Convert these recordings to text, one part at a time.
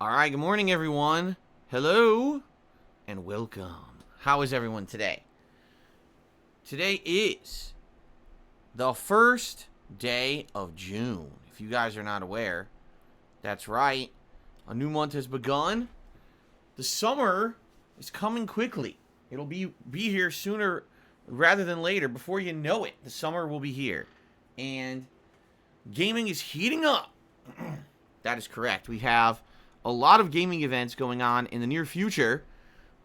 Alright, good morning everyone. Hello and welcome. How is everyone today? Today is the first day of June. If you guys are not aware, that's right. A new month has begun. The summer is coming quickly. It'll be here sooner rather than later. Before you know it, the summer will be here. And gaming is heating up. That is correct. We have a lot of gaming events going on in the near future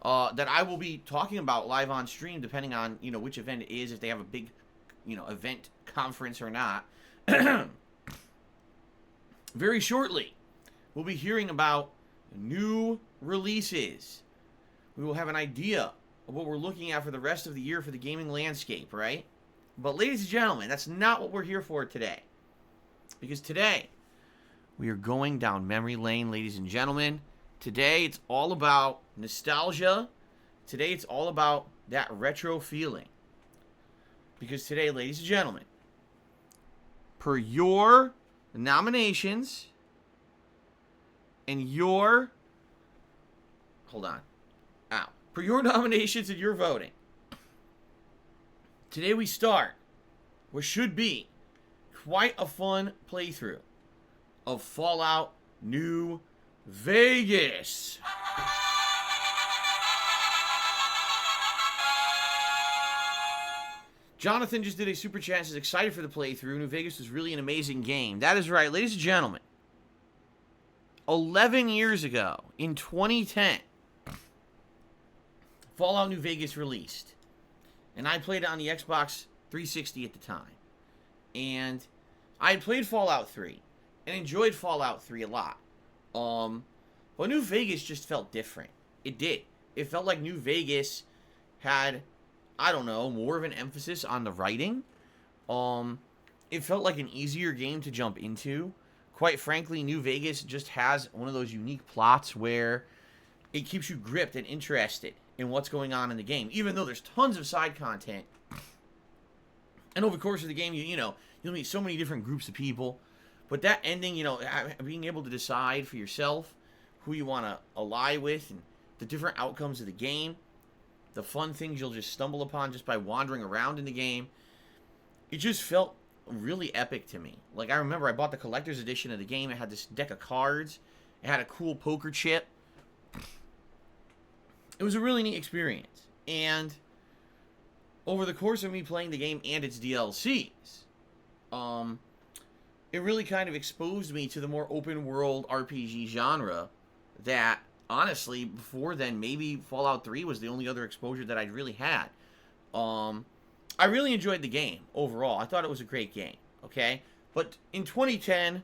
that I will be talking about live on stream, depending on which event it is, if they have a big event conference or not. Very shortly, we'll be hearing about new releases. We will have an idea of what we're looking at for the rest of the year for the gaming landscape, right? But ladies and gentlemen, that's not what we're here for today. Because today, we are going down memory lane, ladies and gentlemen. Today, it's all about nostalgia. Today, it's all about that retro feeling. Because today, ladies and gentlemen, per your nominations and your... Hold on. Ow. Per your nominations and your voting, today we start what should be quite a fun playthrough of Fallout New Vegas. Jonathan just did a super chat and is excited for the playthrough. New Vegas was really an amazing game. That is right, ladies and gentlemen. 11 years ago, in 2010, Fallout New Vegas released. And I played it on the Xbox 360 at the time. And I had played Fallout 3. And enjoyed Fallout 3 a lot. But New Vegas just felt different. It did. It felt like New Vegas had, I don't know, more of an emphasis on the writing. It felt like an easier game to jump into. Quite frankly, New Vegas just has one of those unique plots where it keeps you gripped and interested in what's going on in the game. Even though there's tons of side content. And over the course of the game, you'll meet so many different groups of people. But that ending, being able to decide for yourself who you want to ally with and the different outcomes of the game, the fun things you'll just stumble upon just by wandering around in the game, it just felt really epic to me. Like, I remember I bought the collector's edition of the game. It had this deck of cards. It had a cool poker chip. It was a really neat experience. And over the course of me playing the game and its DLCs, it really kind of exposed me to the more open world RPG genre that, honestly, before then, maybe Fallout 3 was the only other exposure that I'd really had. I really enjoyed the game overall. I thought it was a great game, okay? But in 2010,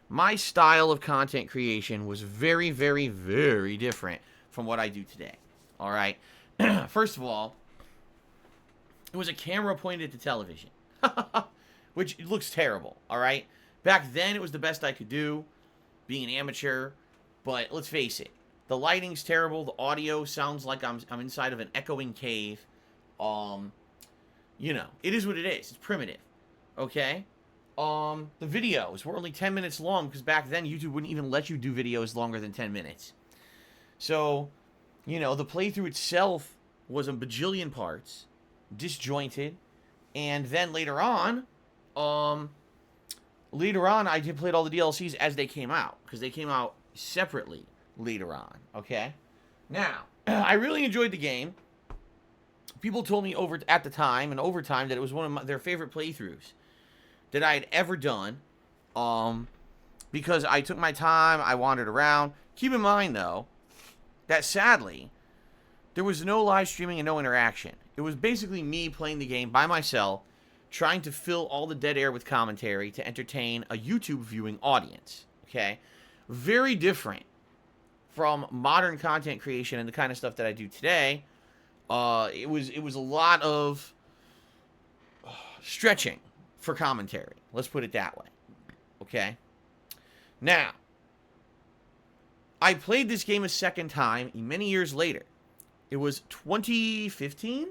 my style of content creation was very, very, very different from what I do today, all right? First of all, it was a camera pointed to television, which looks terrible, all right? Back then, it was the best I could do, being an amateur, but let's face it, the lighting's terrible, the audio sounds like I'm inside of an echoing cave. It is what it is. It's primitive, okay? The videos were only 10 minutes long, because back then, YouTube wouldn't even let you do videos longer than 10 minutes. So, the playthrough itself was a bajillion parts, disjointed, and then later on, I played all the DLCs as they came out, because they came out separately later on, okay? Now, I really enjoyed the game. People told me at the time and over time that it was one of their favorite playthroughs that I had ever done, because I took my time, I wandered around. Keep in mind, though, that sadly, there was no live streaming and no interaction. It was basically me playing the game by myself, trying to fill all the dead air with commentary to entertain a YouTube viewing audience, okay? Very different from modern content creation and the kind of stuff that I do today. It was a lot of stretching for commentary. Let's put it that way, okay? Now, I played this game a second time many years later. It was 2015?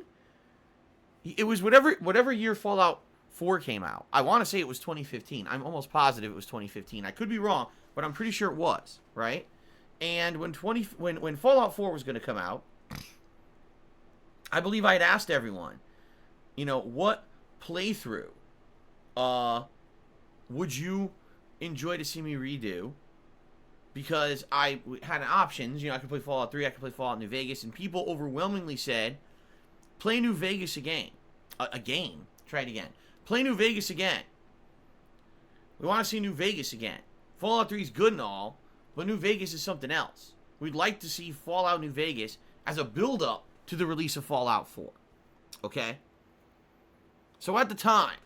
It was whatever year Fallout 4 came out. I want to say it was 2015. I'm almost positive it was 2015. I could be wrong, but I'm pretty sure it was, right? And when Fallout 4 was going to come out, I believe I had asked everyone, what playthrough would you enjoy to see me redo? Because I had options. I could play Fallout 3, I could play Fallout New Vegas, and people overwhelmingly said, play New Vegas again. Try it again. Play New Vegas again. We want to see New Vegas again. Fallout 3 is good and all, but New Vegas is something else. We'd like to see Fallout New Vegas as a build-up to the release of Fallout 4. Okay? So at the time,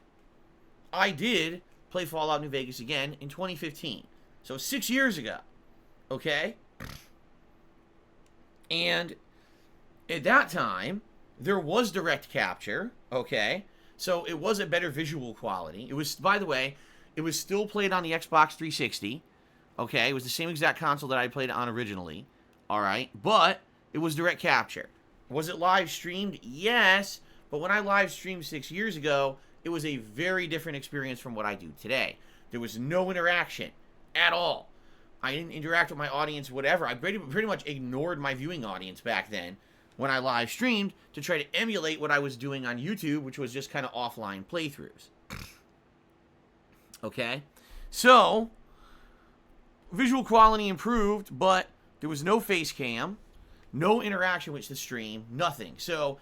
I did play Fallout New Vegas again in 2015. So 6 years ago. Okay? And at that time, there was direct capture. Okay? So it was a better visual quality. It was, by the way, it was still played on the Xbox 360. Okay? It was the same exact console that I played it on originally. Alright? But it was direct capture. Was it live streamed? Yes. But when I live streamed 6 years ago, it was a very different experience from what I do today. There was no interaction at all. I didn't interact with my audience, whatever. I pretty much ignored my viewing audience back then when I live streamed to try to emulate what I was doing on YouTube, which was just kind of offline playthroughs. Okay? So, visual quality improved, but there was no face cam, no interaction with the stream, nothing. So,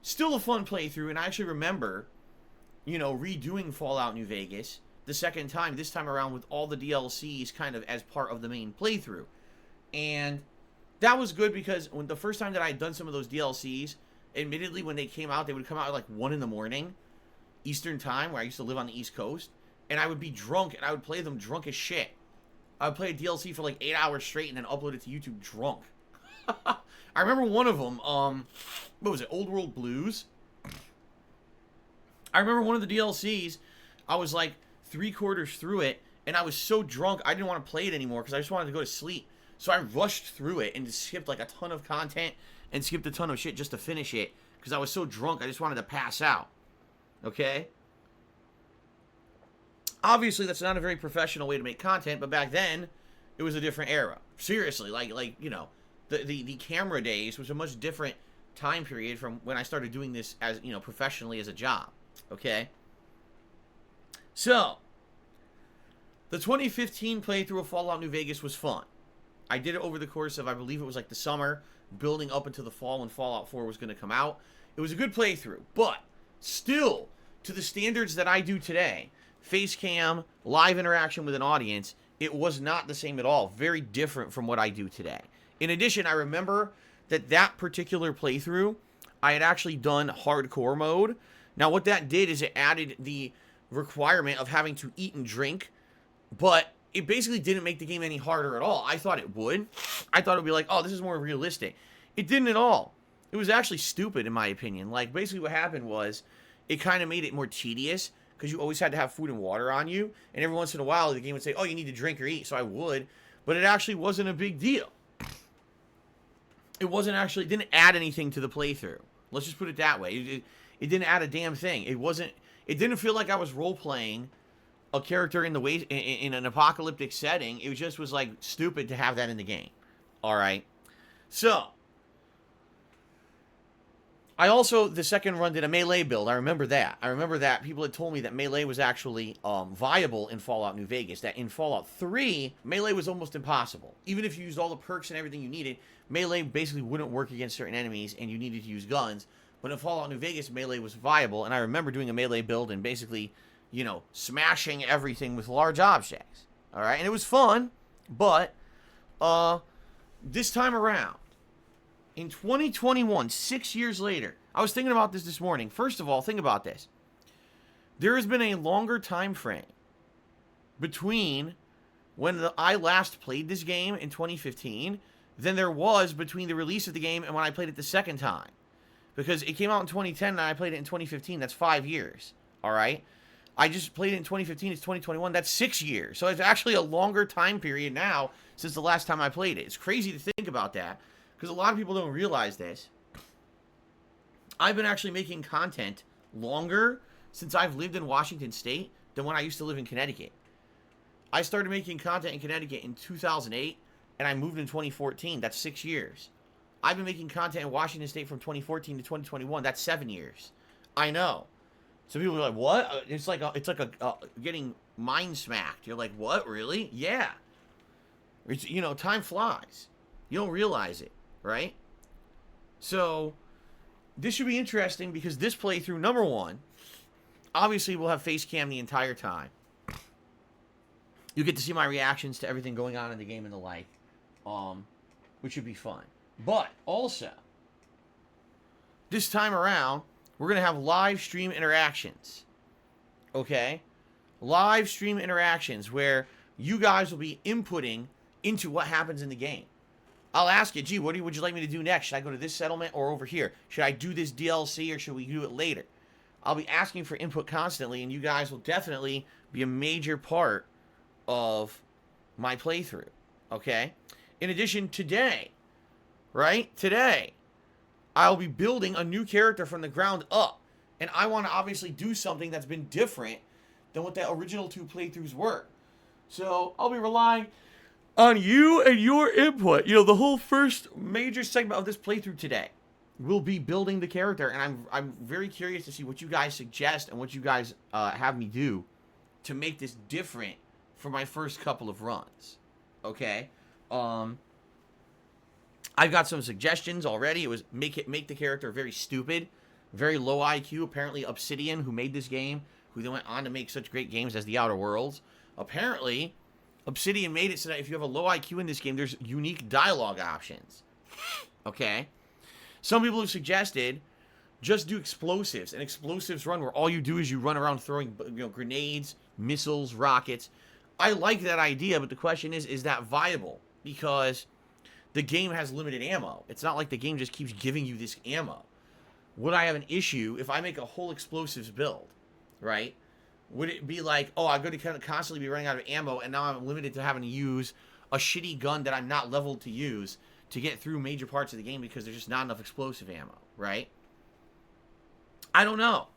still a fun playthrough, and I actually remember, redoing Fallout New Vegas the second time, this time around with all the DLCs kind of as part of the main playthrough. And that was good because when the first time that I had done some of those DLCs, admittedly when they came out, they would come out at like 1 in the morning, Eastern time, where I used to live on the East Coast, and I would be drunk and I would play them drunk as shit. I would play a DLC for like 8 hours straight and then upload it to YouTube drunk. I remember one of them, what was it, Old World Blues? I remember one of the DLCs, I was like 3/4 through it, and I was so drunk, I didn't want to play it anymore because I just wanted to go to sleep. So I rushed through it and just skipped like a ton of content and skipped a ton of shit just to finish it because I was so drunk, I just wanted to pass out. Okay? Obviously, that's not a very professional way to make content, but back then, it was a different era. Seriously, the camera days was a much different time period from when I started doing this as, professionally as a job. Okay? So, the 2015 playthrough of Fallout New Vegas was fun. I did it over the course of, I believe it was like the summer, building up into the fall when Fallout 4 was going to come out. It was a good playthrough, but still, to the standards that I do today, face cam, live interaction with an audience, it was not the same at all. Very different from what I do today. In addition, I remember that particular playthrough, I had actually done hardcore mode. Now, what that did is it added the requirement of having to eat and drink, but it basically didn't make the game any harder at all. I thought it would. I thought it would be like, oh, this is more realistic. It didn't at all. It was actually stupid, in my opinion. Like, basically what happened was it kind of made it more tedious because you always had to have food and water on you, and every once in a while the game would say, oh, you need to drink or eat, so I would, but it actually wasn't a big deal. It didn't add anything to the playthrough. Let's just put it that way. It didn't add a damn thing. It didn't feel like I was role-playing a character in an apocalyptic setting. It just was like stupid to have that in the game. Alright. So, I also, the second run, did a melee build. I remember that. People had told me that melee was actually viable in Fallout New Vegas. That in Fallout 3, melee was almost impossible. Even if you used all the perks and everything you needed, melee basically wouldn't work against certain enemies, and you needed to use guns. But in Fallout New Vegas, melee was viable, and I remember doing a melee build and basically, smashing everything with large objects. Alright, and it was fun, but, this time around, in 2021, 6 years later, I was thinking about this morning. First of all, think about this. There has been a longer time frame between when I last played this game in 2015 than there was between the release of the game and when I played it the second time. Because it came out in 2010 and I played it in 2015. That's 5 years. Alright? I just played it in 2015. It's 2021. That's 6 years. So it's actually a longer time period now since the last time I played it. It's crazy to think about that, because a lot of people don't realize this. I've been actually making content longer since I've lived in Washington State than when I used to live in Connecticut. I started making content in Connecticut in 2008, and I moved in 2014. That's 6 years. I've been making content in Washington State from 2014 to 2021. That's 7 years. I know. So people are like, "What?" It's like getting mind smacked. You're like, "What? Really?" Yeah. It's, time flies. You don't realize it, right? So this should be interesting because this playthrough, number one, obviously we'll have face cam the entire time. You get to see my reactions to everything going on in the game and the like, which should be fun. But also, this time around, we're going to have live stream interactions. Okay? Live stream interactions where you guys will be inputting into what happens in the game. I'll ask you, gee, would you like me to do next? Should I go to this settlement or over here? Should I do this DLC or should we do it later? I'll be asking for input constantly, and you guys will definitely be a major part of my playthrough. Okay? In addition, today, right? Today, I'll be building a new character from the ground up. And I want to obviously do something that's been different than what the original 2 playthroughs were. So I'll be relying on you and your input. The whole first major segment of this playthrough today will be building the character. And I'm very curious to see what you guys suggest and what you guys have me do to make this different for my first couple of runs. Okay? I've got some suggestions already. It was make the character very stupid, very low IQ. Apparently Obsidian, who made this game, who then went on to make such great games as The Outer Worlds, apparently Obsidian made it so that if you have a low IQ in this game, there's unique dialogue options. Okay? Some people have suggested just do explosives, an explosives run where all you do is you run around throwing grenades, missiles, rockets. I like that idea, but the question is that viable? Because the game has limited ammo. It's not like the game just keeps giving you this ammo. Would I have an issue if I make a whole explosives build, right? Would it be like, oh, I'm going to kind of constantly be running out of ammo, and now I'm limited to having to use a shitty gun that I'm not leveled to use to get through major parts of the game because there's just not enough explosive ammo, right? I don't know.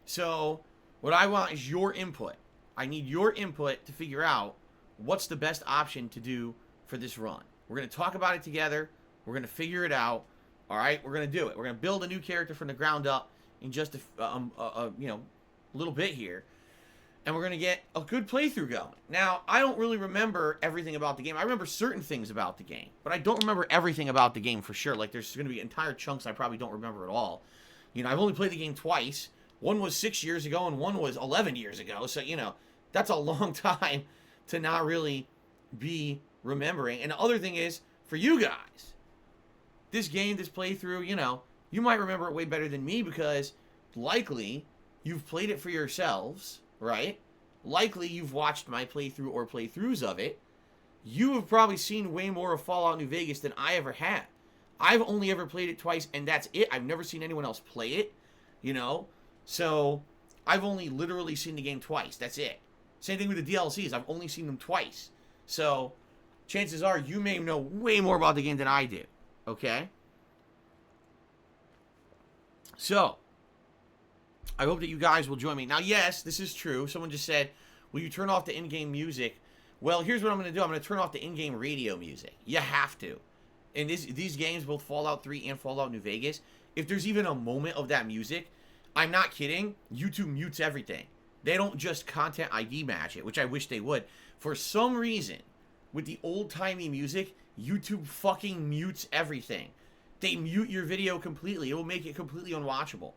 So what I want is your input. I need your input to figure out what's the best option to do for this run. We're going to talk about it together. We're going to figure it out. All right? We're going to do it. We're going to build a new character from the ground up in just a little bit here. And we're going to get a good playthrough going. Now, I don't really remember everything about the game. I remember certain things about the game, but I don't remember everything about the game for sure. Like, there's going to be entire chunks I probably don't remember at all. I've only played the game twice. One was 6 years ago, and one was 11 years ago. So, that's a long time to not really be remembering. And the other thing is, for you guys, this game, this playthrough, you might remember it way better than me because likely you've played it for yourselves, right? Likely you've watched my playthrough or playthroughs of it. You have probably seen way more of Fallout New Vegas than I ever had. I've only ever played it twice, and that's it. I've never seen anyone else play it, So I've only literally seen the game twice. That's it. Same thing with the DLCs. I've only seen them twice. So chances are you may know way more about the game than I do. Okay? So I hope that you guys will join me. Now, yes, this is true. Someone just said, will you turn off the in-game music? Well, here's what I'm going to do. I'm going to turn off the in-game radio music. You have to. In these games, both Fallout 3 and Fallout New Vegas, if there's even a moment of that music, I'm not kidding, YouTube mutes everything. They don't just content ID match it, which I wish they would. For some reason, with the old-timey music, YouTube fucking mutes everything. They mute your video completely. It will make it completely unwatchable.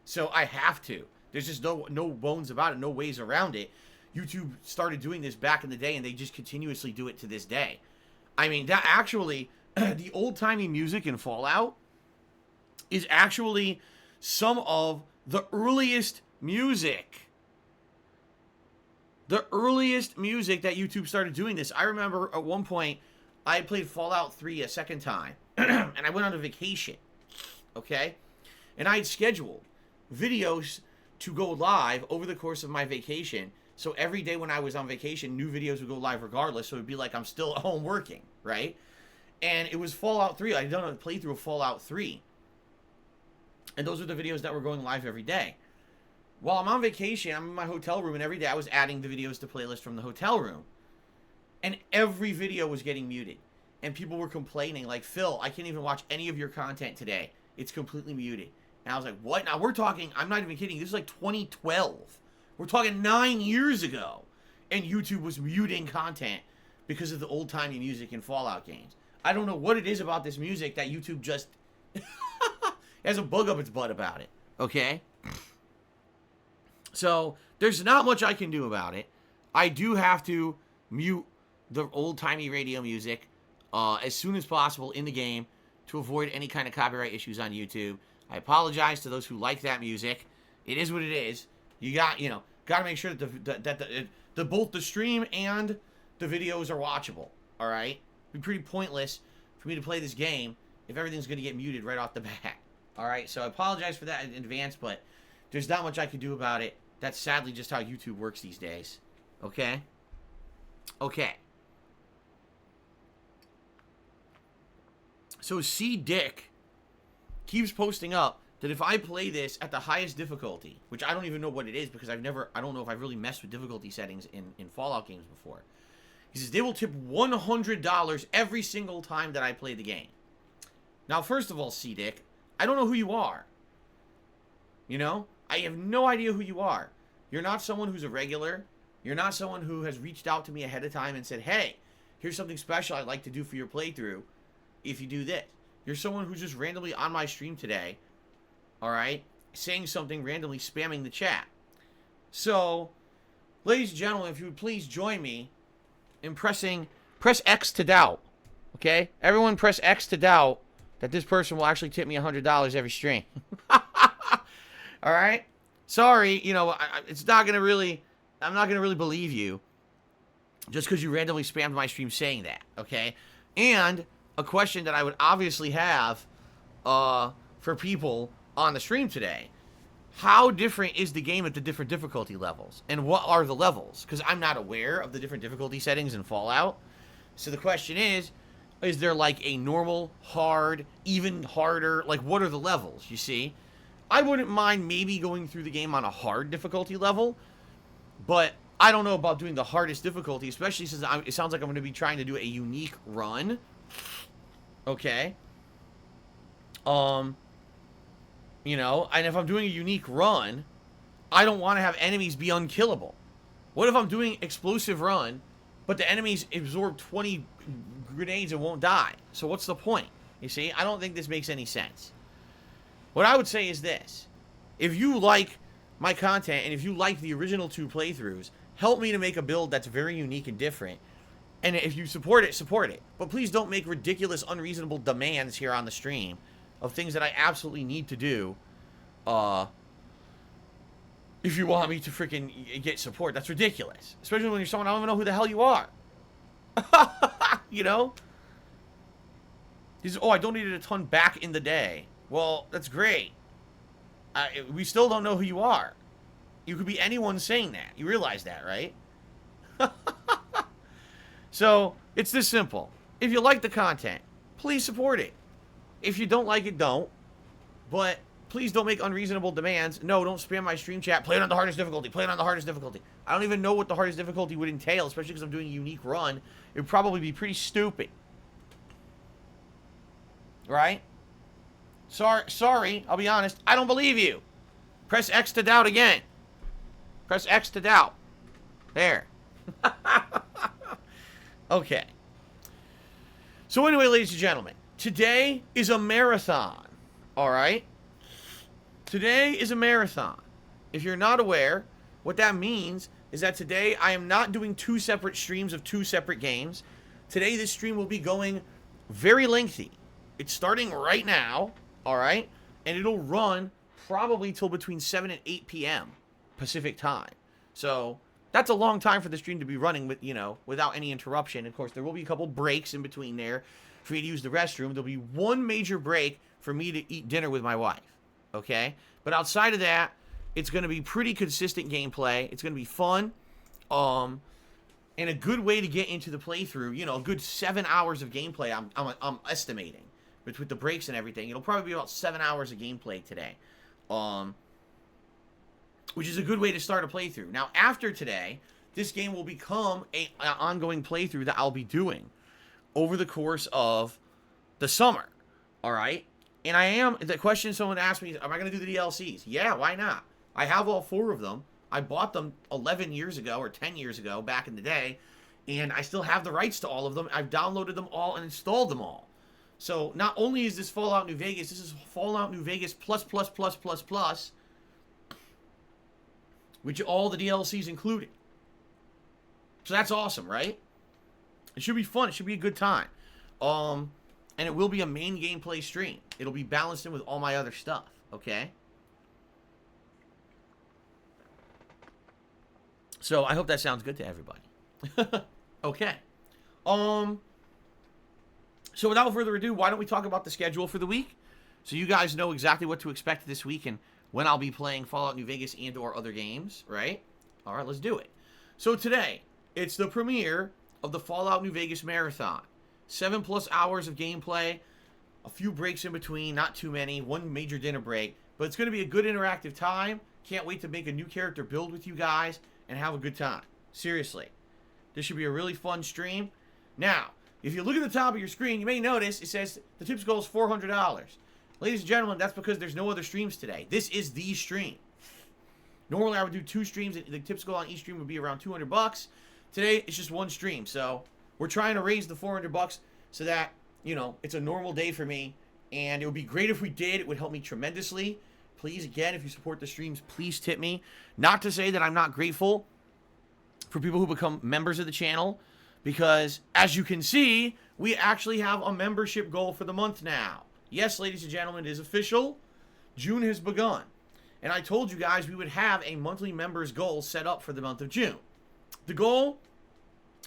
So I have to. There's just no bones about it, no ways around it. YouTube started doing this back in the day, and they just continuously do it to this day. I mean, that actually, the old-timey music in Fallout is actually some of the earliest music. The earliest music that YouTube started doing this. I remember at one point, I played Fallout 3 a second time, and I went on a vacation, okay? And I had scheduled videos to go live over the course of my vacation. So every day when I was on vacation, new videos would go live regardless. So it'd be like I'm still at home working, right? And it was Fallout 3. I'd done a playthrough of Fallout 3. And those were the videos that were going live every day. While I'm on vacation, I'm in my hotel room, and every day I was adding the videos to playlists from the hotel room. And every video was getting muted. And people were complaining, like, Phil, I can't even watch any of your content today. It's completely muted. And I was like, what? Now we're talking, I'm not even kidding, this is like 2012. We're talking 9 years ago. And YouTube was muting content because of the old-timey music in Fallout games. I don't know what it is about this music that YouTube just has a bug up its butt about it. Okay? So, there's not much I can do about it. I do have to mute the old-timey radio music as soon as possible in the game to avoid any kind of copyright issues on YouTube. I apologize to those who like that music. It is what it is. You got to make sure that both the stream and the videos are watchable. All right? It'd be pretty pointless for me to play this game if everything's going to get muted right off the bat. All right? So I apologize for that in advance, but there's not much I can do about it. That's sadly just how YouTube works these days. Okay? Okay. So C Dick keeps posting up that if I play this at the highest difficulty, which I don't even know what it is because I don't know if I've really messed with difficulty settings in Fallout games before. He says they will tip $100 every single time that I play the game. Now, first of all, C Dick, I don't know who you are. You know? I have no idea who you are. You're not someone who's a regular. You're not someone who has reached out to me ahead of time and said, hey, here's something special I'd like to do for your playthrough if you do this. You're someone who's just randomly on my stream today, all right, saying something randomly, spamming the chat. So, ladies and gentlemen, if you would please join me in press X to doubt, okay? Everyone press X to doubt that this person will actually tip me $100 every stream. All right? Sorry, you know, it's not going to really, I'm not going to really believe you just because you randomly spammed my stream saying that, okay? And a question that I would obviously have for people on the stream today. How different is the game at the different difficulty levels? And what are the levels? Because I'm not aware of the different difficulty settings in Fallout. So the question is there like a normal, hard, even harder? Like, what are the levels, you see? I wouldn't mind maybe going through the game on a hard difficulty level, but I don't know about doing the hardest difficulty, especially since it sounds like I'm going to be trying to do a unique run. Okay. You know, and if I'm doing a unique run, I don't want to have enemies be unkillable. What if I'm doing explosive run, but the enemies absorb 20 grenades and won't die? So what's the point? You see, I don't think this makes any sense. What I would say is this. If you like my content, and if you like the original 2 playthroughs, help me to make a build that's very unique and different. And if you support it, support it. But please don't make ridiculous, unreasonable demands here on the stream of things that I absolutely need to do if you want me to freaking get support. That's ridiculous. Especially when you're someone I don't even know who the hell you are. You know? He says, oh, I donated a ton back in the day. Well, that's great. We still don't know who you are. You could be anyone saying that. You realize that, right? So, it's this simple. If you like the content, please support it. If you don't like it, don't. But please don't make unreasonable demands. No, don't spam my stream chat. Play it on the hardest difficulty. Play it on the hardest difficulty. I don't even know what the hardest difficulty would entail, especially because I'm doing a unique run. It would probably be pretty stupid. Right? Sorry, I'll be honest. I don't believe you. Press X to doubt again. Press X to doubt. There. Okay. So anyway, ladies and gentlemen, today is a marathon. All right? Today is a marathon. If you're not aware, what that means is that today I am not doing 2 separate streams of 2 separate games. Today this stream will be going very lengthy. It's starting right now, all right? And it'll run probably till between 7 and 8 p.m. Pacific time. So that's a long time for the stream to be running with, you know, without any interruption. Of course, there will be a couple breaks in between there for me to use the restroom. There'll be one major break for me to eat dinner with my wife. Okay? But outside of that, it's going to be pretty consistent gameplay. It's going to be fun. And a good way to get into the playthrough, you know, a good 7 hours of gameplay, I'm estimating. With the breaks and everything. It'll probably be about 7 hours of gameplay today. Which is a good way to start a playthrough. Now, after today, this game will become an ongoing playthrough that I'll be doing over the course of the summer. All right? And the question someone asked me, am I going to do the DLCs? Yeah, why not? I have all 4 of them. I bought them 11 years ago or 10 years ago back in the day, and I still have the rights to all of them. I've downloaded them all and installed them all. So not only is this Fallout New Vegas, this is Fallout New Vegas plus, which all the DLCs included. So that's awesome, right? It should be fun. It should be a good time. And it will be a main gameplay stream. It'll be balanced in with all my other stuff, okay? So I hope that sounds good to everybody. Okay. So without further ado, why don't we talk about the schedule for the week? So you guys know exactly what to expect this week and when I'll be playing Fallout New Vegas and or other games, right? All right, let's do it. So today, it's the premiere of the Fallout New Vegas Marathon. 7+ hours of gameplay, a few breaks in between, not too many, one major dinner break, but it's going to be a good interactive time. Can't wait to make a new character build with you guys and have a good time. Seriously. This should be a really fun stream. Now, if you look at the top of your screen, you may notice it says the tips goal is $400. Ladies and gentlemen, that's because there's no other streams today. This is the stream. Normally, I would do 2 streams. The tips goal on each stream would be around $200. Today, it's just 1 stream. So, we're trying to raise the $400 so that, you know, it's a normal day for me. And it would be great if we did. It would help me tremendously. Please, again, if you support the streams, please tip me. Not to say that I'm not grateful for people who become members of the channel. Because, as you can see, we actually have a membership goal for the month now. Yes, ladies and gentlemen, it is official. June has begun. And I told you guys we would have a monthly members goal set up for the month of June. The goal,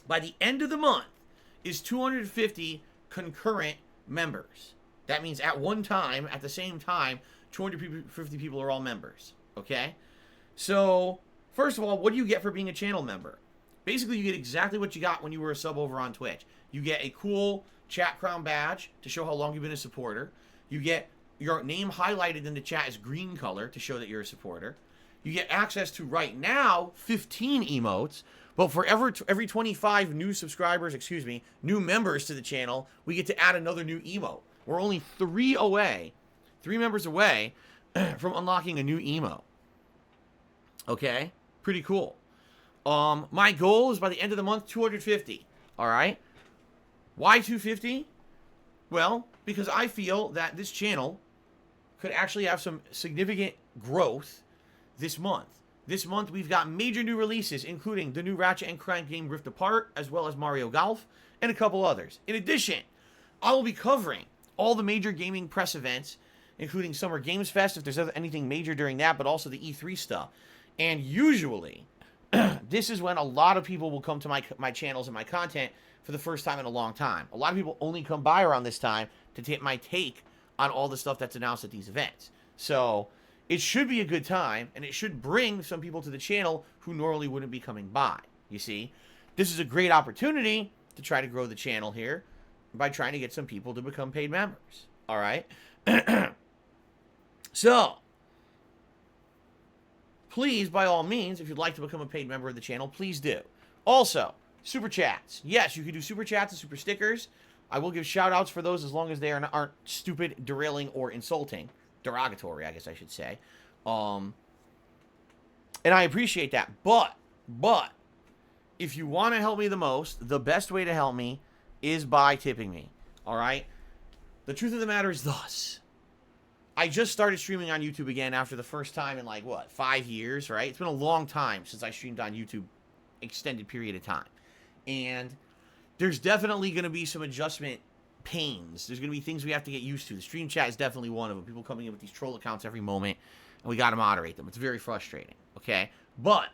by the end of the month, is 250 concurrent members. That means at one time, at the same time, 250 people are all members. Okay? So, first of all, what do you get for being a channel member? Basically, you get exactly what you got when you were a sub over on Twitch. You get a cool chat crown badge to show how long you've been a supporter. You get your name highlighted in the chat as green color to show that you're a supporter. You get access to, right now, 15 emotes. But for every 25 new subscribers, new members to the channel, we get to add another new emote. We're only 3 members away from unlocking a new emote. Okay? Pretty cool. My goal is by the end of the month, 250. All right? Why 250? Well, because I feel that this channel could actually have some significant growth this month. This month, we've got major new releases, including the new Ratchet & Clank game Rift Apart, as well as Mario Golf, and a couple others. In addition, I will be covering all the major gaming press events, including Summer Games Fest, if there's anything major during that, but also the E3 stuff. And usually, this is when a lot of people will come to my channels and my content for the first time in a long time. A lot of people only come by around this time to take my take on all the stuff that's announced at these events. So, it should be a good time, and it should bring some people to the channel who normally wouldn't be coming by, you see. This is a great opportunity to try to grow the channel here by trying to get some people to become paid members, all right? So, please, by all means, if you'd like to become a paid member of the channel, please do. Also, Super Chats. Yes, you can do Super Chats and Super Stickers. I will give shout-outs for those as long as they aren't stupid, derailing, or insulting. Derogatory, I guess I should say. And I appreciate that. But, if you want to help me the most, the best way to help me is by tipping me. All right? The truth of the matter is thus. I just started streaming on YouTube again after the first time in, 5 years, right? It's been a long time since I streamed on YouTube, extended period of time. And there's definitely going to be some adjustment pains. There's going to be things we have to get used to. The stream chat is definitely one of them. People coming in with these troll accounts every moment, and we got to moderate them. It's very frustrating, okay? But,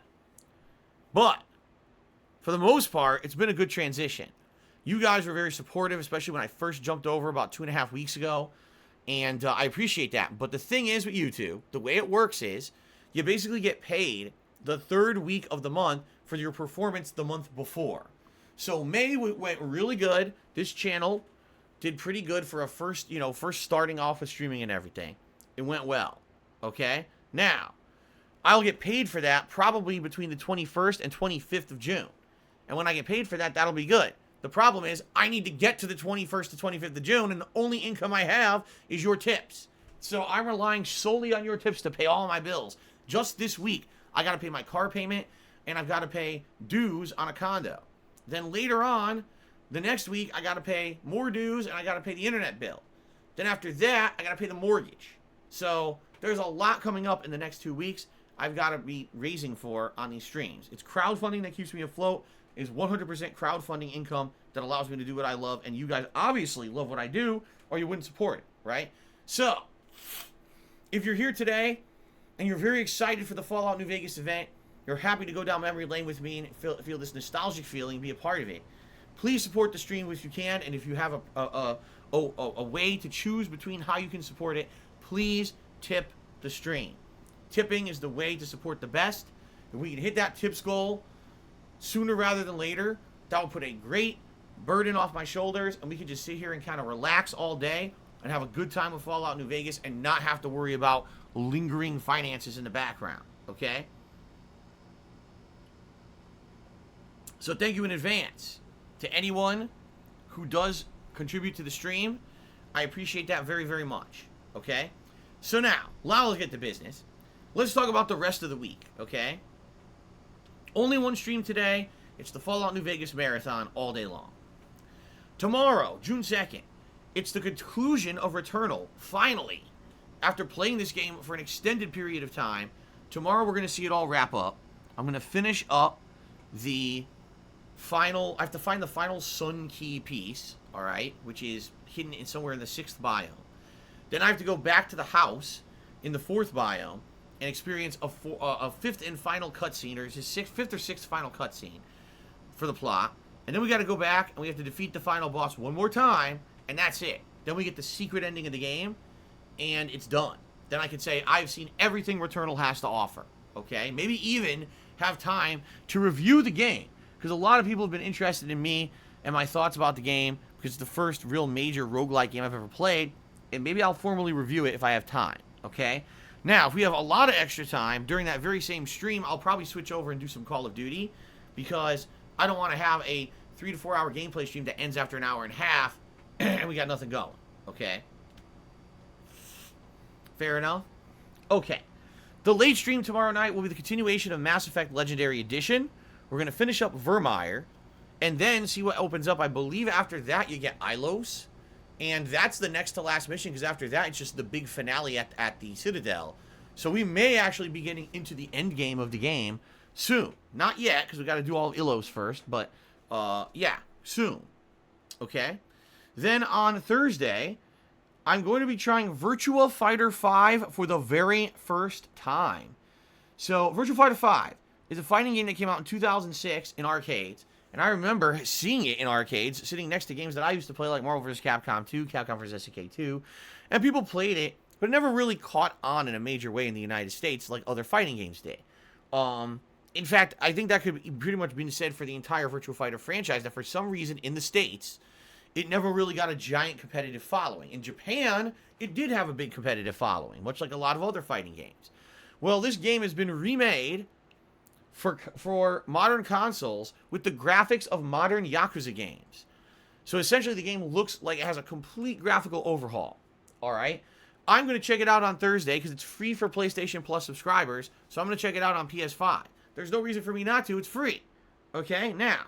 for the most part, it's been a good transition. You guys were very supportive, especially when I first jumped over about 2.5 weeks ago, and I appreciate that. But the thing is with YouTube, the way it works is, you basically get paid the 3rd week of the month for your performance the month before. So May went really good. This channel did pretty good for a first starting off with streaming and everything. It went well. Okay? Now, I'll get paid for that probably between the 21st and 25th of June. And when I get paid for that, that'll be good. The problem is I need to get to the 21st to 25th of June, and the only income I have is your tips. So I'm relying solely on your tips to pay all my bills. Just this week, I got to pay my car payment, and I've got to pay dues on a condo. Then later on, the next week, I got to pay more dues, and I got to pay the internet bill. Then after that, I got to pay the mortgage. So there's a lot coming up in the next 2 weeks I've got to be raising for on these streams. It's crowdfunding that keeps me afloat. It's 100% crowdfunding income that allows me to do what I love. And you guys obviously love what I do, or you wouldn't support it, right? So, if you're here today and you're very excited for the Fallout New Vegas event, you're happy to go down memory lane with me and feel this nostalgic feeling, be a part of it, please support the stream if you can. And if you have a way to choose between how you can support it, please tip the stream. Tipping is the way to support the best. If we can hit that tips goal sooner rather than later, that will put a great burden off my shoulders, and we can just sit here and kind of relax all day and have a good time with Fallout New Vegas and not have to worry about lingering finances in the background, okay? So thank you in advance to anyone who does contribute to the stream. I appreciate that very, very much, okay? So now, let's get to business. Let's talk about the rest of the week, okay? Only one stream today. It's the Fallout New Vegas Marathon all day long. Tomorrow, June 2nd, it's the conclusion of Returnal, finally. After playing this game for an extended period of time, tomorrow we're going to see it all wrap up. I'm going to finish up the final... I have to find the final Sun Key piece, alright? Which is hidden in somewhere in the 6th biome. Then I have to go back to the house in the 4th biome and experience a 5th and final cutscene, or it's a 5th or 6th final cutscene for the plot. And then we got to go back and we have to defeat the final boss one more time, and that's it. Then we get the secret ending of the game, and it's done. Then I can say I've seen everything Returnal has to offer, okay? Maybe even have time to review the game, because a lot of people have been interested in me and my thoughts about the game, because it's the first real major roguelike game I've ever played, and maybe I'll formally review it if I have time, okay? Now, if we have a lot of extra time during that very same stream, I'll probably switch over and do some Call of Duty, because I don't want to have a 3 to 4 hour gameplay stream that ends after an hour and a half and we got nothing going, okay? Fair enough? Okay. The late stream tomorrow night will be the continuation of Mass Effect Legendary Edition. We're going to finish up Vermeer and then see what opens up. I believe after that you get Ilos, and that's the next to last mission, because after that it's just the big finale at the Citadel. So we may actually be getting into the end game of the game soon. Not yet, because we got to do all of Ilos first, but yeah, soon. Okay? Then on Thursday, I'm going to be trying Virtua Fighter 5 for the very first time. So, Virtua Fighter 5 is a fighting game that came out in 2006 in arcades. And I remember seeing it in arcades, sitting next to games that I used to play, like Marvel vs. Capcom 2, Capcom vs. SNK 2. And people played it, but it never really caught on in a major way in the United States like other fighting games did. In fact, I think that could be pretty much been said for the entire Virtua Fighter franchise, that for some reason in the States, it never really got a giant competitive following. In Japan, it did have a big competitive following, much like a lot of other fighting games. Well, this game has been remade for modern consoles with the graphics of modern Yakuza games. So essentially the game looks like it has a complete graphical overhaul. Alright? I'm going to check it out on Thursday because it's free for PlayStation Plus subscribers. So I'm going to check it out on PS5. There's no reason for me not to. It's free. Okay? Now,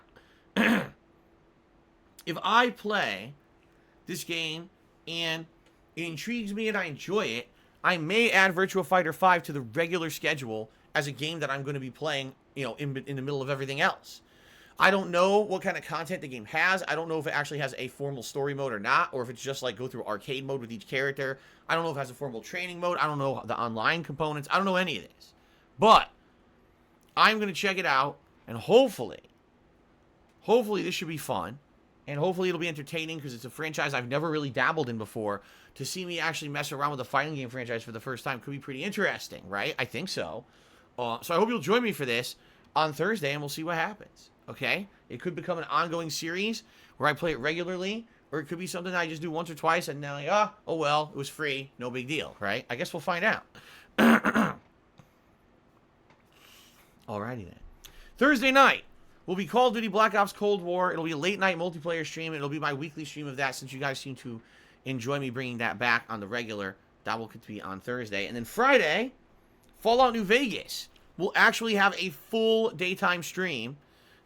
if I play this game and it intrigues me and I enjoy it, I may add Virtua Fighter 5 to the regular schedule as a game that I'm going to be playing, you know, in the middle of everything else. I don't know what kind of content the game has. I don't know if it actually has a formal story mode or not, or if it's just like go through arcade mode with each character. I don't know if it has a formal training mode. I don't know the online components. I don't know any of this. But I'm going to check it out, and hopefully this should be fun, and hopefully it'll be entertaining, because it's a franchise I've never really dabbled in before. To see me actually mess around with a fighting game franchise for the first time could be pretty interesting, right? I think so. So I hope you'll join me for this on Thursday, and we'll see what happens, okay? It could become an ongoing series where I play it regularly, or it could be something I just do once or twice, and then like, oh well, it was free, no big deal, right? I guess we'll find out. Alrighty then. Thursday night will be Call of Duty Black Ops Cold War. It'll be a late night multiplayer stream. It'll be my weekly stream of that since you guys seem to enjoy me bringing that back on the regular. That will be on Thursday. And then Friday, Fallout New Vegas will actually have a full daytime stream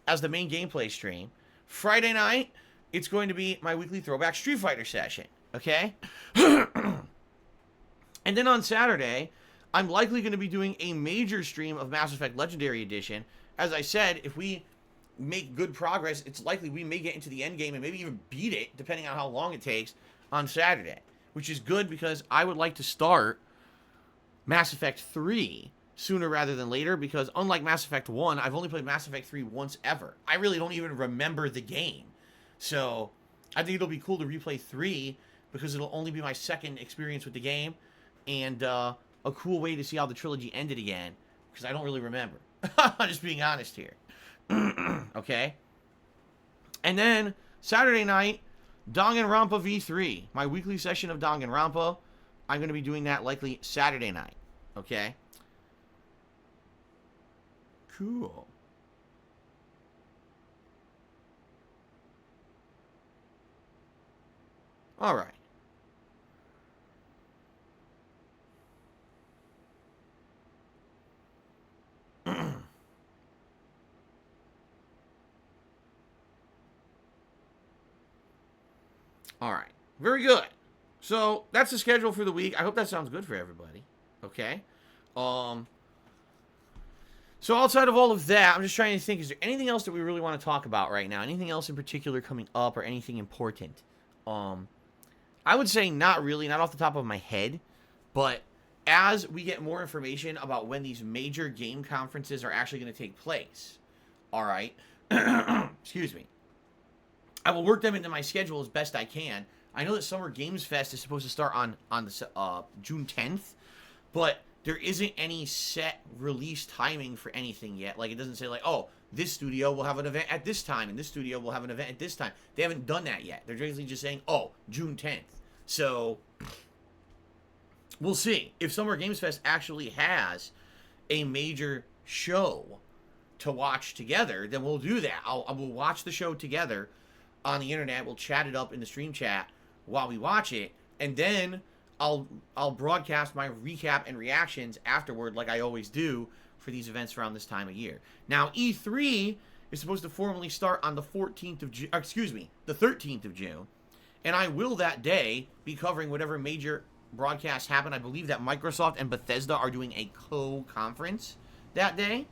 as the main gameplay stream. Friday night, it's going to be my weekly throwback Street Fighter session. Okay? And then on Saturday, I'm likely going to be doing a major stream of Mass Effect Legendary Edition. As I said, if we make good progress, it's likely we may get into the end game and maybe even beat it, depending on how long it takes, on Saturday. Which is good because I would like to start Mass Effect 3 sooner rather than later, because unlike Mass Effect 1, I've only played Mass Effect 3 once ever. I really don't even remember the game. So I think it'll be cool to replay 3 because it'll only be my second experience with the game, and a cool way to see how the trilogy ended again, because I don't really remember. I'm just being honest here. Okay? And then Saturday night, Danganronpa V3, my weekly session of Danganronpa. I'm going to be doing that likely Saturday night. Okay? Cool. All right. All right. Very good. So that's the schedule for the week. I hope that sounds good for everybody. Okay. So outside of all of that, I'm just trying to think, is there anything else that we really want to talk about right now? Anything else in particular coming up or anything important? I would say not really, not off the top of my head, but as we get more information about when these major game conferences are actually going to take place, all right, excuse me, I will work them into my schedule as best I can. I know that Summer Games Fest is supposed to start on the June 10th, but there isn't any set release timing for anything yet. Like, it doesn't say, like, oh, this studio will have an event at this time, and this studio will have an event at this time. They haven't done that yet. They're basically just saying, oh, June 10th. So, we'll see. If Summer Games Fest actually has a major show to watch together, then we'll do that. We'll watch the show together on the internet. We'll chat it up in the stream chat while we watch it, and then I'll broadcast my recap and reactions afterward, like I always do for these events around this time of year. Now, E3 is supposed to formally start on the 13th of June, and I will that day be covering whatever major broadcasts happen. I believe that Microsoft and Bethesda are doing a co-conference that day,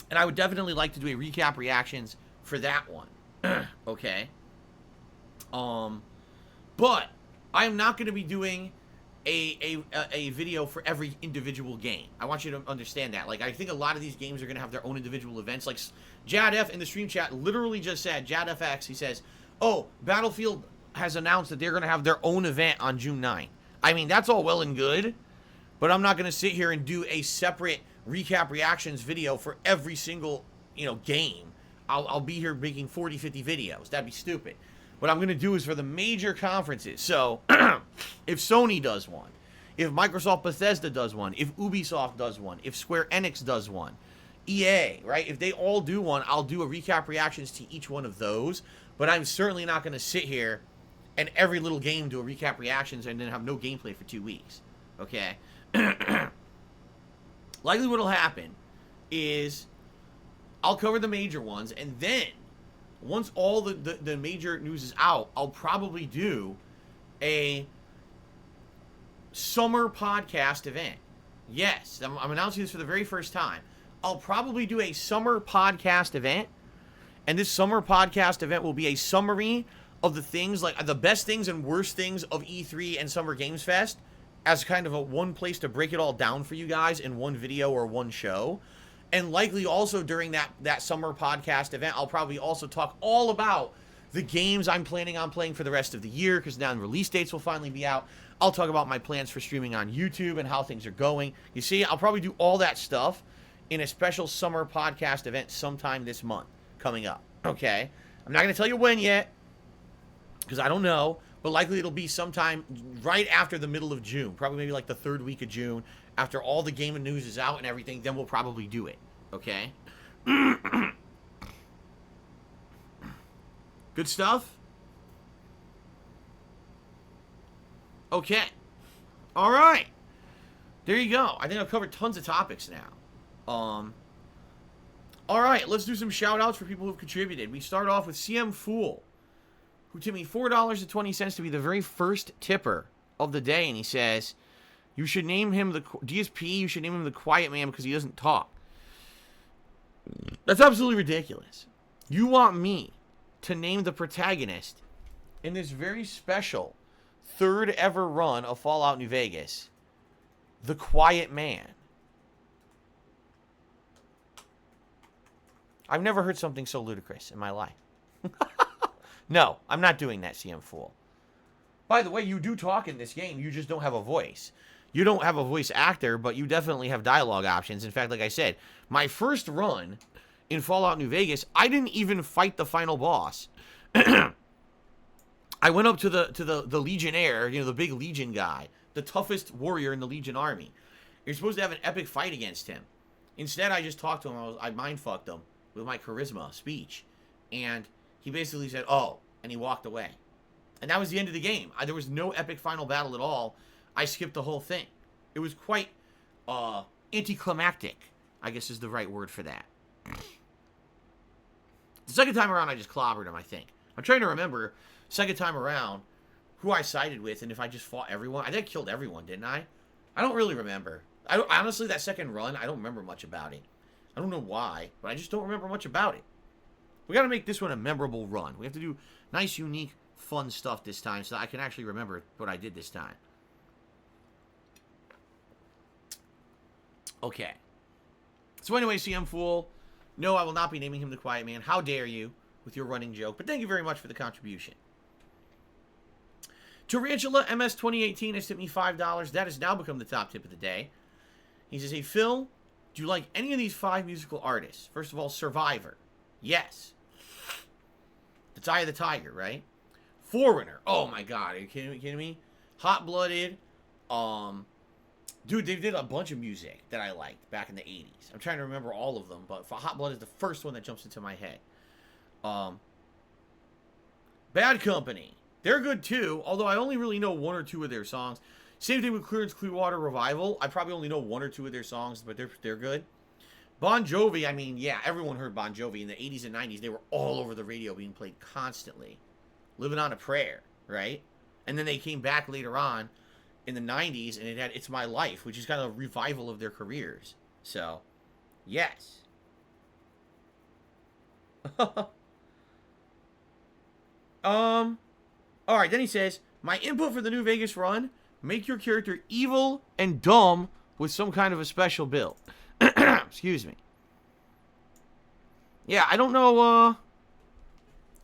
and I would definitely like to do a recap reactions for that one. Okay. But I am not going to be doing a video for every individual game. I want you to understand that. Like, I think a lot of these games are going to have their own individual events. Like, JadF in the stream chat literally just said, JadFX, he says, oh, Battlefield has announced that they're going to have their own event on June 9th. I mean, that's all well and good, but I'm not going to sit here and do a separate recap reactions video for every single, game. I'll be here making 40, 50 videos. That'd be stupid. What I'm going to do is for the major conferences. So, if Sony does one, if Microsoft Bethesda does one, if Ubisoft does one, if Square Enix does one, EA, right? If they all do one, I'll do a recap reactions to each one of those. But I'm certainly not going to sit here and every little game do a recap reactions and then have no gameplay for 2 weeks. Okay? Likely what'll happen is I'll cover the major ones, and then once all the major news is out, I'll probably do a summer podcast event. Yes, I'm announcing this for the very first time. I'll probably do a summer podcast event, and this summer podcast event will be a summary of the things, like the best things and worst things of E3 and Summer Games Fest, as kind of a one place to break it all down for you guys in one video or one show. And likely also during that summer podcast event, I'll probably also talk all about the games I'm planning on playing for the rest of the year, because now the release dates will finally be out. I'll talk about my plans for streaming on YouTube and how things are going. You see, I'll probably do all that stuff in a special summer podcast event sometime this month coming up. Okay? I'm not going to tell you when yet, because I don't know, but likely it'll be sometime right after the middle of June, probably maybe like the 3rd week of June, after all the gaming news is out and everything. Then we'll probably do it. Okay. Good stuff. Okay. All right. There you go. I think I've covered tons of topics now. All right, let's do some shout-outs for people who've contributed. We start off with CM Fool, who tipped me $4.20 to be the very first tipper of the day, and he says, you should name him the DSP, you should name him the Quiet Man because he doesn't talk. That's absolutely ridiculous. You want me to name the protagonist in this very special 3rd ever run of Fallout New Vegas the Quiet Man. I've never heard something so ludicrous in my life. No, I'm not doing that, CM Fool. By the way, you do talk in this game. You just don't have a voice. You don't have a voice actor, but you definitely have dialogue options. In fact, like I said, my first run in Fallout New Vegas, I didn't even fight the final boss. I went up to the Legionnaire, you know, the big Legion guy, the toughest warrior in the Legion army. You're supposed to have an epic fight against him. Instead, I just talked to him. I mind-fucked him with my charisma speech. And he basically said, oh, and he walked away. And that was the end of the game. There was no epic final battle at all. I skipped the whole thing. It was quite anticlimactic, I guess is the right word for that. The second time around, I just clobbered him, I think. I'm trying to remember, second time around, who I sided with and if I just fought everyone. I think I killed everyone, didn't I? I don't really remember. Honestly, that second run, I don't remember much about it. I don't know why, but I just don't remember much about it. We got to make this one a memorable run. We have to do nice, unique, fun stuff this time so that I can actually remember what I did this time. Okay. So anyway, CM Fool, no, I will not be naming him the Quiet Man. How dare you with your running joke. But thank you very much for the contribution. Tarantula MS 2018 has tipped me $5. That has now become the top tip of the day. He says, hey, Phil, do you like any of these 5 musical artists? First of all, Survivor. Yes. It's Eye of the Tiger, right? Foreigner. Oh, my God. Are you kidding me? Hot-Blooded. Dude, they did a bunch of music that I liked back in the 80s. I'm trying to remember all of them, but Hot-Blooded is the first one that jumps into my head. Bad Company. They're good, too, although I only really know 1 or 2 of their songs. Same thing with Clearance Clearwater Revival. I probably only know 1 or 2 of their songs, but they're good. Bon Jovi, I mean, yeah, everyone heard Bon Jovi. In the 80s and 90s, they were all over the radio being played constantly. Living on a Prayer, right? And then they came back later on in the 90s, and it had It's My Life, which is kind of a revival of their careers. So, yes. Alright, then he says, my input for the New Vegas run, make your character evil and dumb with some kind of a special build. Excuse me. Yeah, I don't know,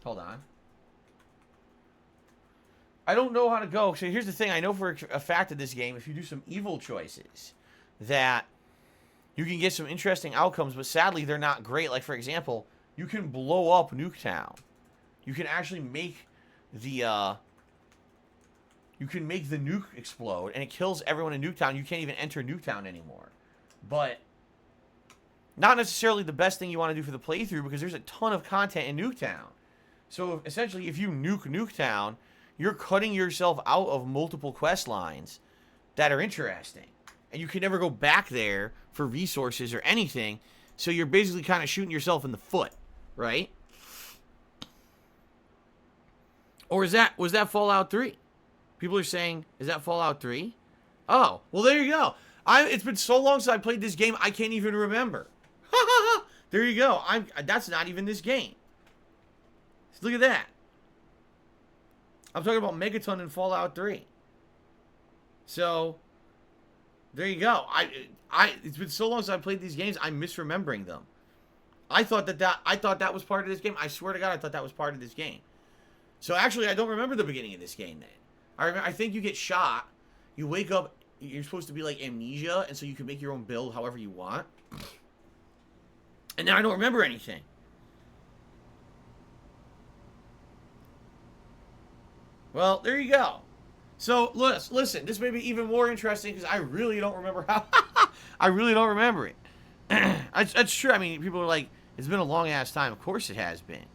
hold on. I don't know how to go. So here's the thing. I know for a fact of this game, if you do some evil choices, that you can get some interesting outcomes, but sadly, they're not great. Like, for example, you can blow up Nuketown. You can actually make the, you can make the nuke explode, and it kills everyone in Nuketown. You can't even enter Nuketown anymore. But not necessarily the best thing you want to do for the playthrough, because there's a ton of content in Nuketown. So essentially, if you nuke Nuketown, you're cutting yourself out of multiple quest lines that are interesting. And you can never go back there for resources or anything. So you're basically kind of shooting yourself in the foot, right? Or was that Fallout 3? People are saying, is that Fallout 3? Oh, well, there you go. It's been so long since I played this game, I can't even remember. There you go. That's not even this game. Look at that. I'm talking about Megaton in Fallout 3. So, there you go. It's been so long since I played these games, I'm misremembering them. I thought that was part of this game. I swear to God, I thought that was part of this game. So actually, I don't remember the beginning of this game then. I think you get shot, you wake up, you're supposed to be like amnesia, and so you can make your own build however you want. And now I don't remember anything. Well, there you go. So, listen, this may be even more interesting because I really don't remember how. I really don't remember it. That's true. I mean, people are like, it's been a long ass time. Of course it has been.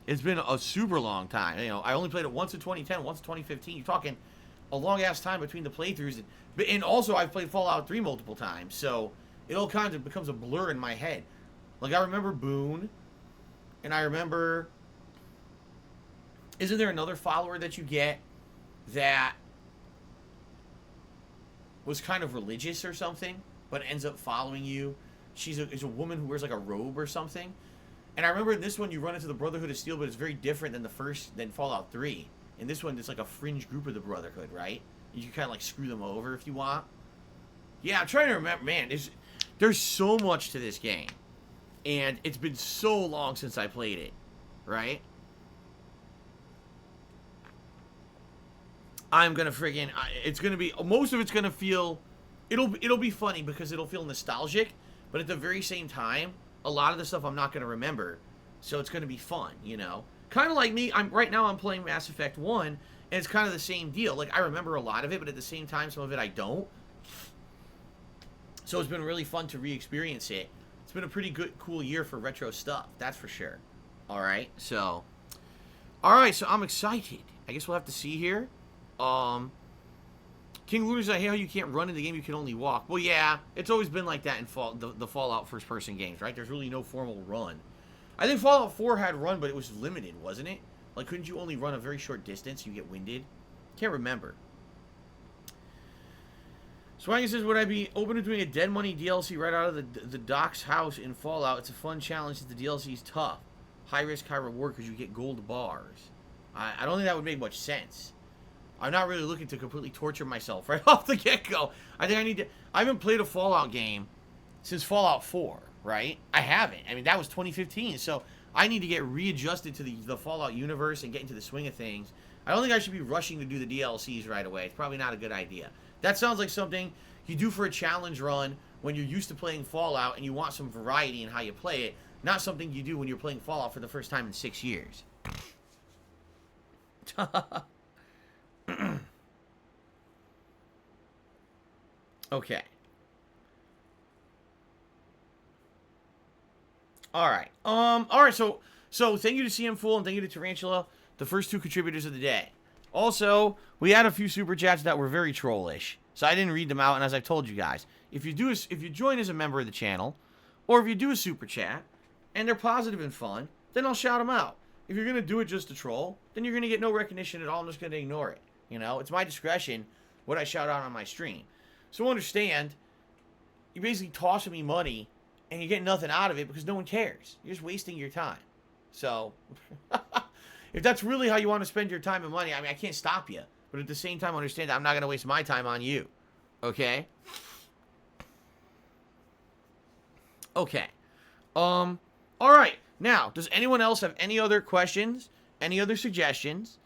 It's been a super long time. You know, I only played it once in 2010, once in 2015. You're talking a long ass time between the playthroughs. And also, I've played Fallout 3 multiple times. So, it all kind of becomes a blur in my head. Like, I remember Boone. And I remember. Isn't there another follower that you get that was kind of religious or something, but ends up following you? She's a woman who wears like a robe or something. And I remember in this one you run into the Brotherhood of Steel, but it's very different than Fallout 3. In this one, it's like a fringe group of the Brotherhood, right? You can kind of like screw them over if you want. Yeah, I'm trying to remember. Man, there's so much to this game. And it's been so long since I played it, right? I'm gonna friggin' it's gonna be, most of it's gonna feel, it'll be funny because it'll feel nostalgic, but at the very same time, a lot of the stuff I'm not gonna remember, so it's gonna be fun, you know. Kind of like me. Right now I'm playing Mass Effect 1, and it's kind of the same deal. Like, I remember a lot of it, but at the same time, some of it I don't. So it's been really fun to re-experience it. It's been a pretty good, cool year for retro stuff, that's for sure. All right, so I'm excited. I guess we'll have to see here. King Luna's like, hey, how you can't run in the game, you can only walk. Well, yeah, it's always been like that in the Fallout first-person games, right? There's really no formal run. I think Fallout 4 had run, but it was limited, wasn't it? Like, couldn't you only run a very short distance? You get winded? Can't remember. Swangy says, would I be open to doing a Dead Money DLC right out of the Doc's house in Fallout? It's a fun challenge since the DLC is tough. High risk, high reward because you get gold bars. I don't think that would make much sense. I'm not really looking to completely torture myself right off the get-go. I think I haven't played a Fallout game since Fallout 4, right? I haven't. I mean, that was 2015, so I need to get readjusted to the Fallout universe and get into the swing of things. I don't think I should be rushing to do the DLCs right away. It's probably not a good idea. That sounds like something you do for a challenge run when you're used to playing Fallout and you want some variety in how you play it, not something you do when you're playing Fallout for the first time in 6 years. Okay. Alright. Alright, so thank you to CM Fool and thank you to Tarantula, the first two contributors of the day. Also, we had a few super chats that were very trollish, so I didn't read them out, and as I told you guys, if you join as a member of the channel, or if you do a super chat, and they're positive and fun, then I'll shout them out. If you're gonna do it just to troll, then you're gonna get no recognition at all. I'm just gonna ignore it. You know, it's my discretion what I shout out on my stream. So understand, you're basically tossing me money, and you get nothing out of it because no one cares. You're just wasting your time. So, if that's really how you want to spend your time and money, I mean, I can't stop you. But at the same time, understand that I'm not going to waste my time on you. Okay? Okay. Alright. Now, does anyone else have any other questions? Any other suggestions?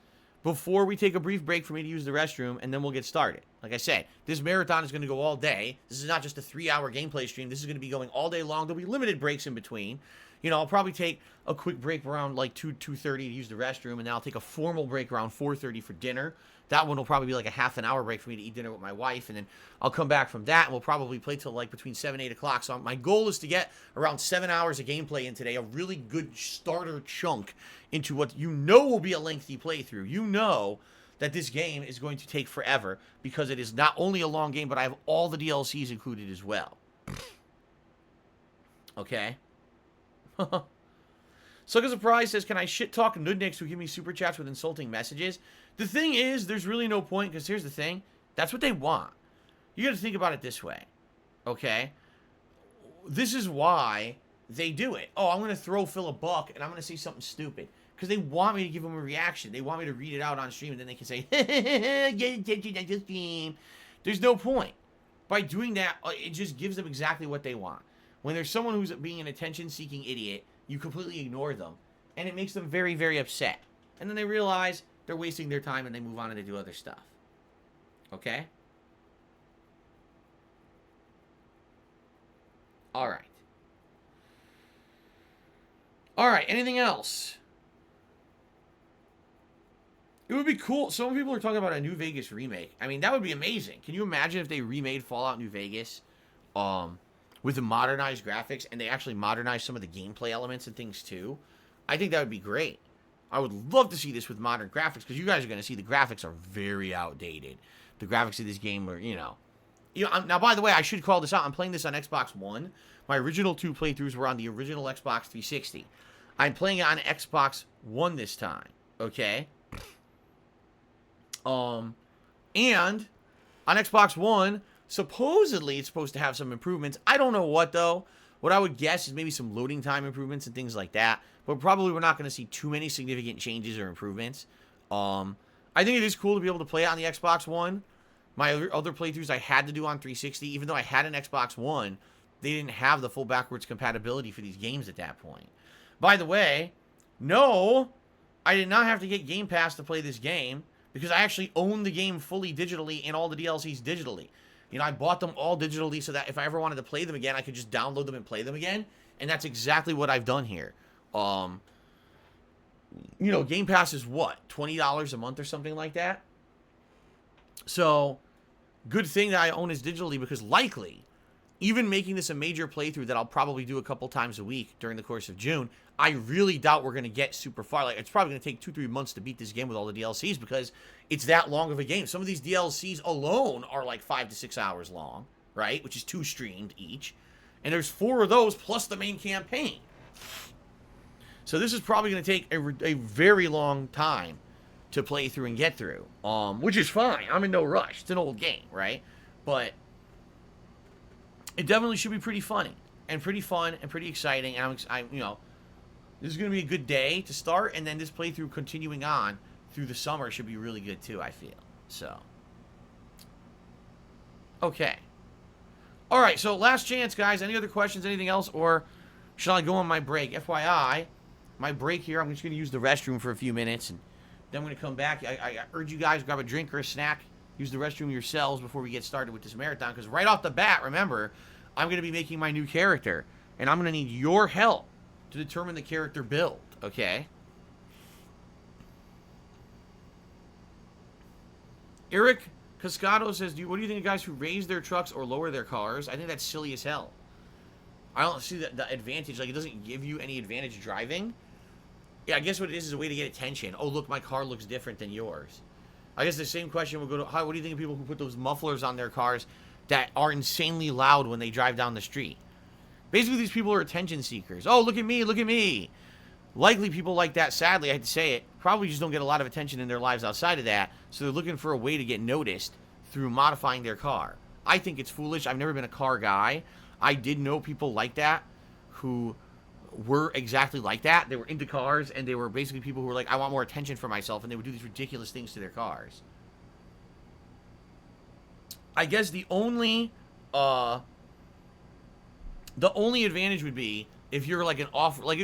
Before we take a brief break for me to use the restroom, and then we'll get started. Like I said, this marathon is going to go all day. This is not just a 3-hour gameplay stream. This is going to be going all day long. There'll be limited breaks in between. You know, I'll probably take a quick break around like 2:30 to use the restroom, and then I'll take a formal break around 4:30 for dinner. That one will probably be like a half an hour break for me to eat dinner with my wife, and then I'll come back from that, and we'll probably play till like between 7 and 8 o'clock. So my goal is to get around 7 hours of gameplay in today, a really good starter chunk into what you know will be a lengthy playthrough. You know that this game is going to take forever because it is not only a long game, but I have all the DLCs included as well. Okay? Suck a Surprise says, can I shit talk nudniks who give me super chats with insulting messages? The thing is, there's really no point, because here's the thing. That's what they want. You gotta think about it this way. Okay? This is why they do it. Oh, I'm gonna throw Phil a buck, and I'm gonna say something stupid. Because they want me to give them a reaction. They want me to read it out on stream, and then they can say, get attention on the stream. There's no point. By doing that, it just gives them exactly what they want. When there's someone who's being an attention-seeking idiot, you completely ignore them, and it makes them very, very upset. And then they realize they're wasting their time, and they move on and they do other stuff. Okay? Alright. Alright, anything else? It would be cool. Some people are talking about a new Vegas remake. I mean, that would be amazing. Can you imagine if they remade Fallout New Vegas, with the modernized graphics, and they actually modernized some of the gameplay elements and things too? I think that would be great. I would love to see this with modern graphics, because you guys are going to see the graphics are very outdated. The graphics of this game are, now, by the way, I should call this out. I'm playing this on Xbox One. My original 2 playthroughs were on the original Xbox 360. I'm playing it on Xbox One this time, okay? And on Xbox One, supposedly it's supposed to have some improvements. I don't know what, though. What I would guess is maybe some loading time improvements and things like that. But probably we're not going to see too many significant changes or improvements. I think it is cool to be able to play it on the Xbox One. My other playthroughs I had to do on 360, even though I had an Xbox One, they didn't have the full backwards compatibility for these games at that point. By the way, no, I did not have to get Game Pass to play this game, because I actually own the game fully digitally and all the DLCs digitally. I bought them all digitally so that if I ever wanted to play them again, I could just download them and play them again. And that's exactly what I've done here. Game Pass is what? $20 a month or something like that? So, good thing that I own this digitally, because likely, even making this a major playthrough that I'll probably do a couple times a week during the course of June, I really doubt we're going to get super far. Like, it's probably going to take 2-3 months to beat this game with all the DLCs, because it's that long of a game. Some of these DLCs alone are like 5 to 6 hours long, right? Which is 2 streamed each. And there's 4 of those plus the main campaign. So this is probably going to take a very long time to play through and get through, which is fine. I'm in no rush. It's an old game, right? But it definitely should be pretty funny and pretty fun and pretty exciting. And this is going to be a good day to start, and then this playthrough continuing on through the summer should be really good too, I feel. So, okay. All right, so last chance, guys. Any other questions, anything else, or shall I go on my break? FYI, my break here, I'm just going to use the restroom for a few minutes, and then I'm going to come back. I urge you guys to grab a drink or a snack. Use the restroom yourselves before we get started with this marathon, because right off the bat, remember, I'm going to be making my new character, and I'm going to need your help to determine the character build, okay? Eric Cascado says, what do you think of guys who raise their trucks or lower their cars? I think that's silly as hell. I don't see the advantage. Like, it doesn't give you any advantage driving. Yeah, I guess what it is a way to get attention. Oh, look, my car looks different than yours. I guess the same question will go to, what do you think of people who put those mufflers on their cars that are insanely loud when they drive down the street? Basically, these people are attention seekers. Oh, look at me, look at me. Likely people like that, sadly, I hate to say it, probably just don't get a lot of attention in their lives outside of that, so they're looking for a way to get noticed through modifying their car. I think it's foolish. I've never been a car guy. I did know people like that who were exactly like that. They were into cars, and they were basically people who were like, I want more attention for myself, and they would do these ridiculous things to their cars. I guess the only advantage would be if you're like if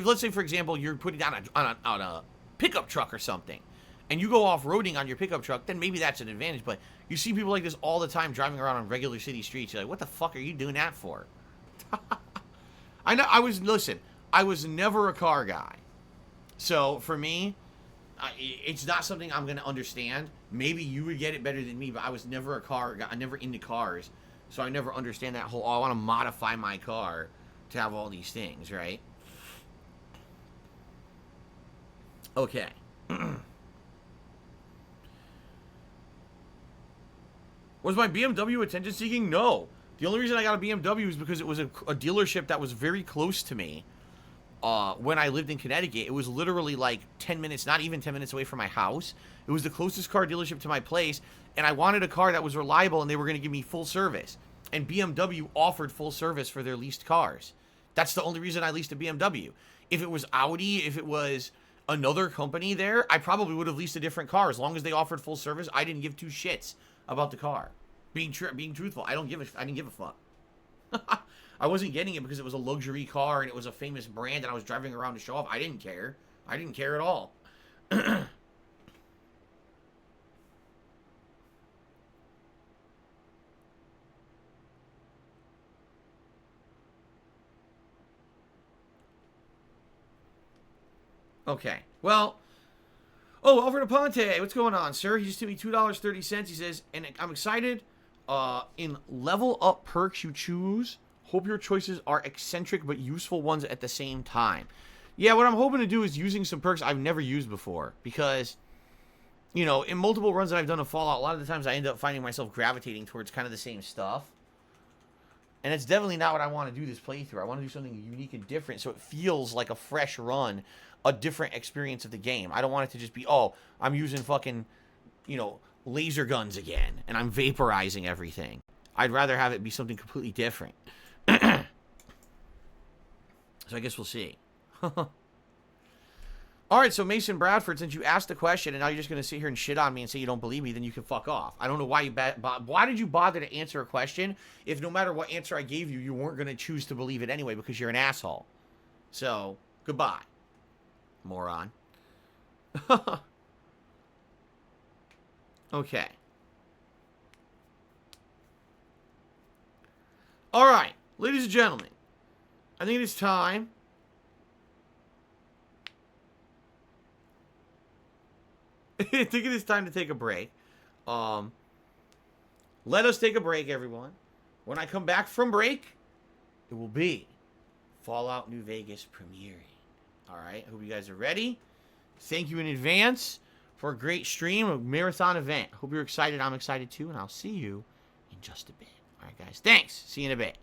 let's say, for example, you're putting down on a pickup truck or something, and you go off-roading on your pickup truck, then maybe that's an advantage. But you see people like this all the time driving around on regular city streets. You're like, what the fuck are you doing that for? I know. I was never a car guy. So for me, it's not something I'm going to understand. Maybe you would get it better than me, but I was never a car guy. I'm never into cars. So I never understand that whole, I want to modify my car to have all these things, right? Okay. Was my BMW attention seeking? No. The only reason I got a BMW is because it was a dealership that was very close to me when I lived in Connecticut. It was literally like 10 minutes, not even 10 minutes away from my house. It was the closest car dealership to my place, and I wanted a car that was reliable, and they were going to give me full service. And BMW offered full service for their leased cars. That's the only reason I leased a BMW. If it was Audi, if it was another company there, I probably would have leased a different car. As long as they offered full service, I didn't give two shits about the car. Being truthful, I didn't give a fuck. I wasn't getting it because it was a luxury car and it was a famous brand and I was driving around to show off. I didn't care. I didn't care at all. Okay. Well, Oh, Alfred Aponte, what's going on, sir? He just gave me $2.30. He says, and I'm excited. In level up perks you choose, hope your choices are eccentric but useful ones at the same time. Yeah, what I'm hoping to do is using some perks I've never used before. Because, you know, in multiple runs that I've done of Fallout, a lot of the times I end up finding myself gravitating towards kind of the same stuff. And it's definitely not what I want to do this playthrough. I want to do something unique and different so it feels like a fresh run, a different experience of the game. I don't want it to just be, oh, I'm using fucking, you know, laser guns again and I'm vaporizing everything. I'd rather have it be something completely different. So I guess we'll see. Alright, so Mason Bradford, since you asked the question and now you're just going to sit here and shit on me and say you don't believe me, then you can fuck off. I don't know why you why did you bother to answer a question if no matter what answer I gave you, you weren't going to choose to believe it anyway because you're an asshole. So, goodbye, moron. Okay. Alright, ladies and gentlemen, I think it is time I think it is time to take a break. Let us take a break, everyone. When I come back from break, it will be Fallout New Vegas premiering. Alright, I hope you guys are ready. Thank you in advance for a great stream, a marathon event. Hope you're excited. I'm excited too, and I'll see you in just a bit. Alright, guys. Thanks. See you in a bit.